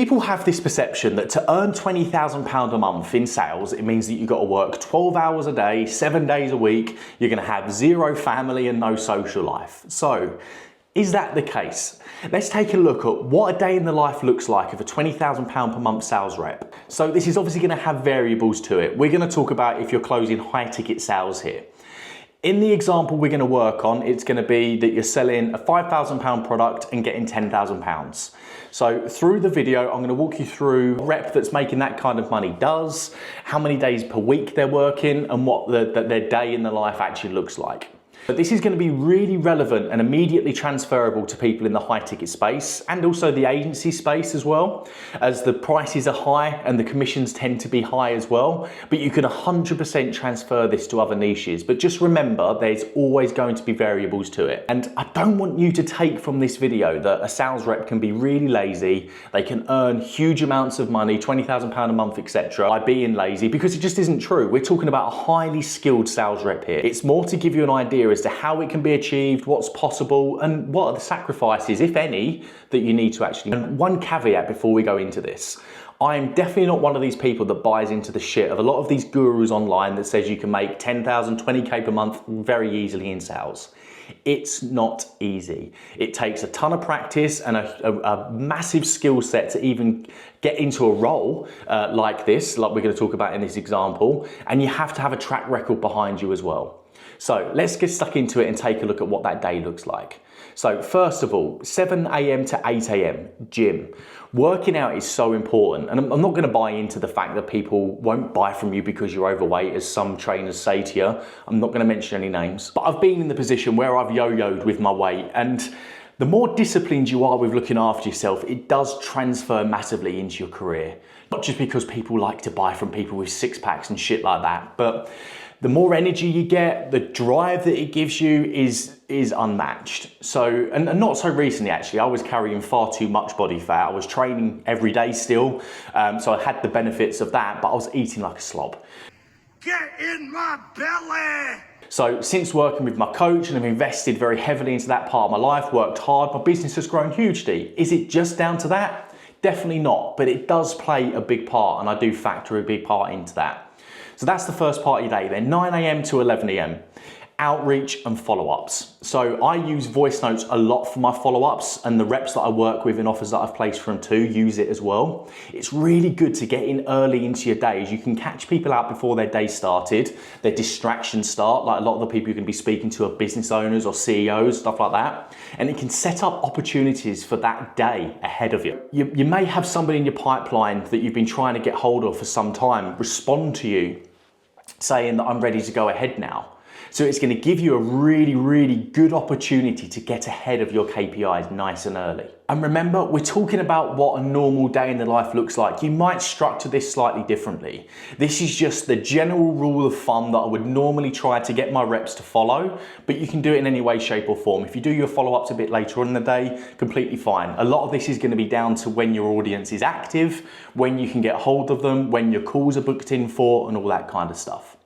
People have this perception that to earn £20,000 a month in sales, it means that you've got to work 12 hours a day, 7 days a week, you're going to have zero family and no social life. So, is that the case? Let's take a look at what a day in the life looks like of a £20,000 per month sales rep. So this is obviously going to have variables to it. We're going to talk about if you're closing high ticket sales here. In the example we're going to work on, it's going to be that you're selling a £5,000 product and getting £10,000. So through the video, I'm going to walk you through a rep that's making that kind of money does, how many days per week they're working, and what their day in the life actually looks like. But this is going to be really relevant and immediately transferable to people in the high ticket space and also the agency space as well, as the prices are high and the commissions tend to be high as well. But you can 100% transfer this to other niches. But just remember, there's always going to be variables to it. And I don't want you to take from this video that a sales rep can be really lazy, they can earn huge amounts of money, £20,000 a month, etc. by being lazy, because it just isn't true. We're talking about a highly skilled sales rep here. It's more to give you an idea as to how it can be achieved, what's possible, and what are the sacrifices, if any, that you need to actually. And one caveat before we go into this. I am definitely not one of these people that buys into the shit of a lot of these gurus online that says you can make 10,000, 20K per month very easily in sales. It's not easy. It takes a ton of practice and a massive skill set to even get into a role like this, like we're going to talk about in this example, and you have to have a track record behind you as well. So let's get stuck into it and take a look at what that day looks like. So first of all, 7 a.m. to 8 a.m, gym. Working out is so important. And I'm not going to buy into the fact that people won't buy from you because you're overweight, as some trainers say to you. I'm not going to mention any names. But I've been in the position where I've yo-yoed with my weight, and the more disciplined you are with looking after yourself, it does transfer massively into your career. Not just because people like to buy from people with six packs and shit like that, but the more energy you get, the drive that it gives you is unmatched. So, and not so recently actually, I was carrying far too much body fat. I was training every day still, so I had the benefits of that, but I was eating like a slob. Get in my belly! So since working with my coach and I've invested very heavily into that part of my life, worked hard, my business has grown hugely. Is it just down to that? Definitely not, but it does play a big part, and I do factor a big part into that. So that's the first part of your day then, 9 a.m. to 11 a.m. Outreach and follow-ups. So I use voice notes a lot for my follow-ups, and the reps that I work with and offers that I've placed from too use it as well. It's really good to get in early into your days. You can catch people out before their day started, their distractions start, like a lot of the people you're going to be speaking to are business owners or CEOs, stuff like that. And it can set up opportunities for that day ahead of you. You may have somebody in your pipeline that you've been trying to get hold of for some time respond to you saying that I'm ready to go ahead now. So it's going to give you a really, really good opportunity to get ahead of your KPIs nice and early. And remember, we're talking about what a normal day in the life looks like. You might structure this slightly differently. This is just the general rule of thumb that I would normally try to get my reps to follow, but you can do it in any way, shape or form. If you do your follow-ups a bit later on in the day, completely fine. A lot of this is going to be down to when your audience is active, when you can get hold of them, when your calls are booked in for, and all that kind of stuff.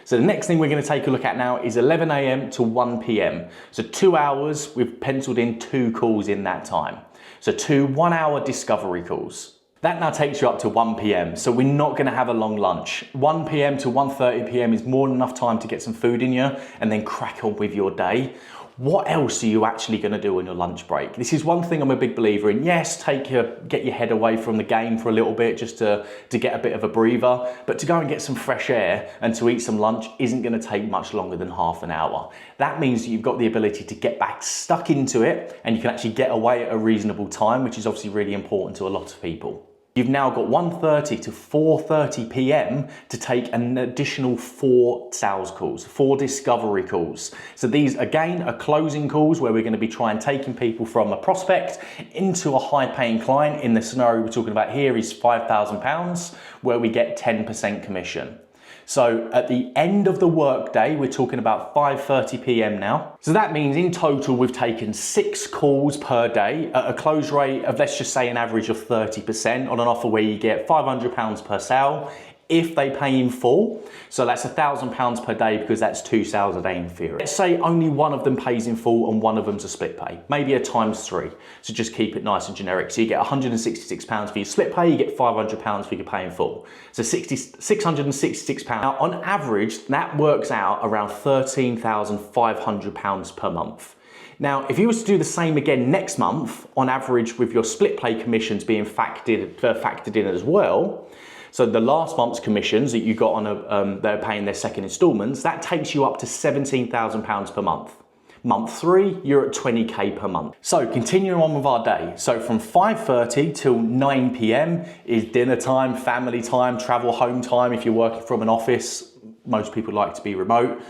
So the next thing we're going to take a look at now is 11 a.m. to 1 p.m. So 2 hours, we've penciled in 2 calls in that time. So 2 1-hour discovery calls. That now takes you up to 1 p.m. So we're not going to have a long lunch. 1 p.m. to 1:30 p.m. is more than enough time to get some food in you and then crack on with your day. What else are you actually going to do on your lunch break? This is one thing I'm a big believer in. Yes, get your head away from the game for a little bit just to get a bit of a breather, but to go and get some fresh air and to eat some lunch isn't going to take much longer than half an hour. That means that you've got the ability to get back stuck into it, and you can actually get away at a reasonable time, which is obviously really important to a lot of people. You've now got 1:30 to 4:30 p.m. to take an additional 4 sales calls, 4 discovery calls. So these, again, are closing calls where we're going to be trying taking people from a prospect into a high-paying client. In the scenario we're talking about here is £5,000, where we get 10% commission. So at the end of the workday, we're talking about 5:30 p.m. now. So that means in total, we've taken 6 calls per day at a close rate of, let's just say, an average of 30% on an offer where you get £500 per sale. if they pay in full. So that's £1,000 per day because that's 2 sales a day in theory. Let's say only one of them pays in full and one of them's a split pay, maybe a ×3. So just keep it nice and generic. So you get £166 for your split pay, you get £500 for your pay in full. So £666. Now on average, that works out around £13,500 per month. Now, if you were to do the same again next month, on average with your split pay commissions being factored in as well, so the last month's commissions that you got on they're paying their second instalments, that takes you up to £17,000 per month. Month 3, you're at 20k per month. So continuing on with our day. So from 5:30 till 9 p.m. is dinner time, family time, travel home time. If you're working from an office, most people like to be remote.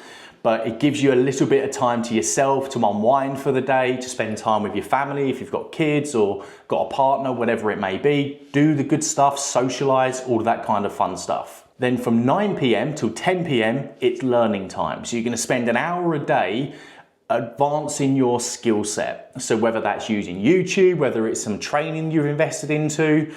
But it gives you a little bit of time to yourself to unwind for the day, to spend time with your family if you've got kids or got a partner, whatever it may be. Do the good stuff, socialize, all of that kind of fun stuff. Then from 9 p.m. till 10 p.m, it's learning time. So you're gonna spend an hour a day advancing your skill set. So whether that's using YouTube, whether it's some training you've invested into,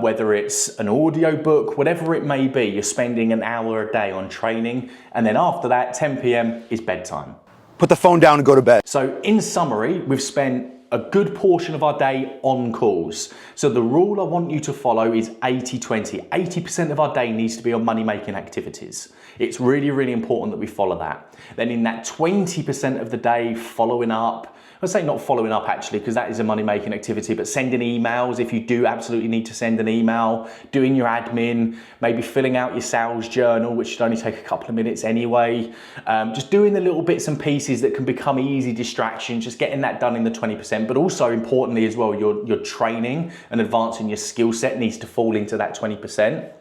whether it's an audio book, whatever it may be, you're spending an hour a day on training. And then after that, 10 p.m. is bedtime. Put the phone down and go to bed. So in summary, we've spent a good portion of our day on calls. So the rule I want you to follow is 80-20. 80% of our day needs to be on money-making activities. It's really, really important that we follow that. Then in that 20% of the day, following up, I'd say not following up actually, because that is a money-making activity, but sending emails if you do absolutely need to send an email, doing your admin, maybe filling out your sales journal, which should only take a couple of minutes anyway. Just doing the little bits and pieces that can become easy distractions, just getting that done in the 20%, but also importantly as well, your training and advancing your skill set needs to fall into that 20%.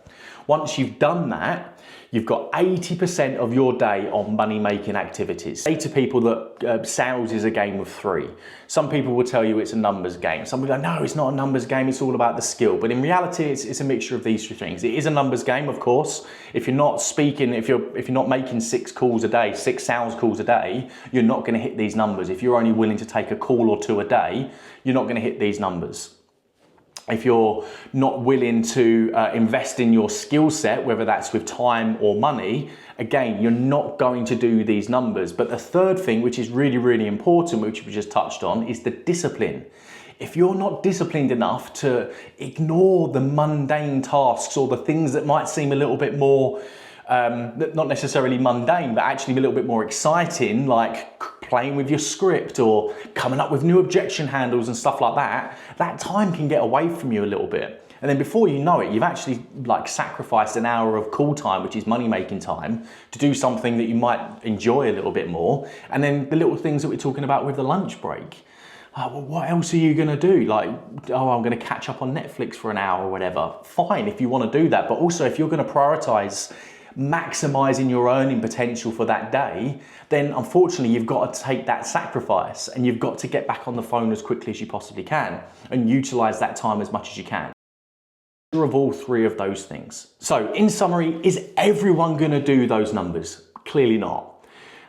Once you've done that, you've got 80% of your day on money-making activities. Say to people that sales is a game of 3. Some people will tell you it's a numbers game. Some will go, no, it's not a numbers game, it's all about the skill. But in reality, it's a mixture of these 3 things. It is a numbers game, of course. If you're not speaking, if you're not making 6 calls a day, 6 sales calls a day, you're not gonna hit these numbers. If you're only willing to take a call or 2 a day, you're not gonna hit these numbers. If you're not willing to invest in your skill set, whether that's with time or money, again, you're not going to do these numbers. But the third thing, which is really, really important, which we just touched on, is the discipline. If you're not disciplined enough to ignore the mundane tasks or the things that might seem a little bit more, not necessarily mundane, but actually a little bit more exciting, like playing with your script or coming up with new objection handles and stuff like that, that time can get away from you a little bit. And then before you know it, you've actually sacrificed an hour of call time, which is money-making time, to do something that you might enjoy a little bit more. And then the little things that we're talking about with the lunch break. Well, what else are you gonna do? Oh, I'm gonna catch up on Netflix for an hour or whatever. Fine, if you wanna do that, but also if you're gonna prioritize maximizing your earning potential for that day, then unfortunately you've got to take that sacrifice and you've got to get back on the phone as quickly as you possibly can and utilize that time as much as you can. Of all 3 of those things. So in summary, is everyone going to do those numbers? Clearly not.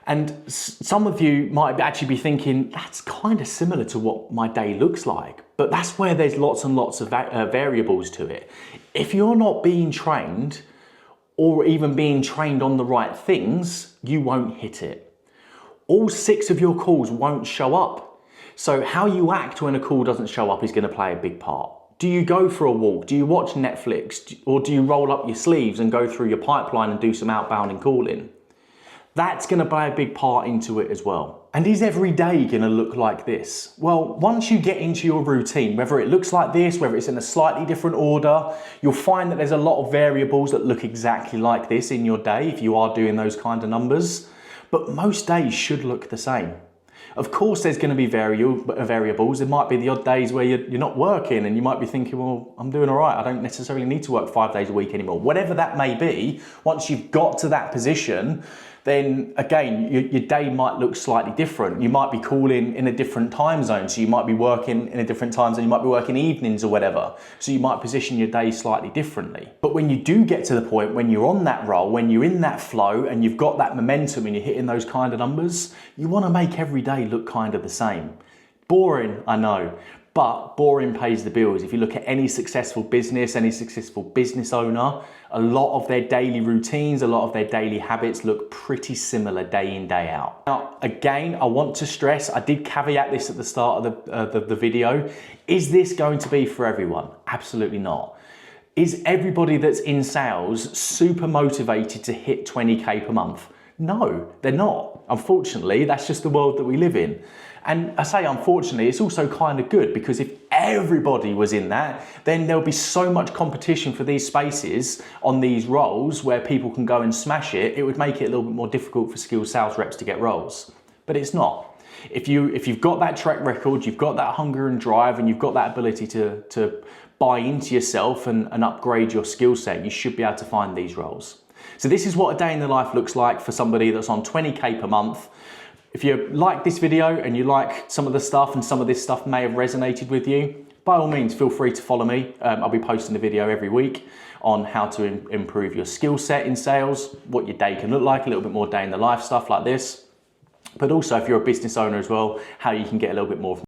And some of you might actually be thinking, that's kind of similar to what my day looks like. But that's where there's lots and lots of variables to it. If you're not being trained or even being trained on the right things, you won't hit it. All 6 of your calls won't show up. So how you act when a call doesn't show up is going to play a big part. Do you go for a walk? Do you watch Netflix? Or do you roll up your sleeves and go through your pipeline and do some outbound and calling? That's going to play a big part into it as well. And is every day going to look like this? Well, once you get into your routine, whether it looks like this, whether it's in a slightly different order, you'll find that there's a lot of variables that look exactly like this in your day if you are doing those kind of numbers. But most days should look the same. Of course, there's going to be variables. There might be the odd days where you're not working and you might be thinking, well, I'm doing all right. I don't necessarily need to work 5 days a week anymore. Whatever that may be, once you've got to that position, then again, your day might look slightly different. You might be calling in a different time zone. So you might be working in a different time zone. You might be working evenings or whatever. So you might position your day slightly differently. But when you do get to the point when you're on that roll, when you're in that flow and you've got that momentum and you're hitting those kind of numbers, you want to make every day look kind of the same. Boring, I know. But boring pays the bills. If you look at any successful business, any successful business owner, a lot of their daily routines, a lot of their daily habits look pretty similar day in, day out. Now, again, I want to stress, I did caveat this at the start of the video. Is this going to be for everyone? Absolutely not. Is everybody that's in sales super motivated to hit 20K per month? No, they're not. Unfortunately, that's just the world that we live in. And I say unfortunately, it's also kind of good, because if everybody was in that, then there'll be so much competition for these spaces on these roles where people can go and smash it. It would make it a little bit more difficult for skilled sales reps to get roles, but it's not. If you've got that track record, you've got that hunger and drive, and you've got that ability to buy into yourself and upgrade your skill set, you should be able to find these roles. So this is what a day in the life looks like for somebody that's on 20K per month. If you like this video and you like some of the stuff, and some of this stuff may have resonated with you, by all means, feel free to follow me. I'll be posting a video every week on how to improve your skill set in sales, what your day can look like, a little bit more day in the life stuff like this. But also, if you're a business owner as well, how you can get a little bit more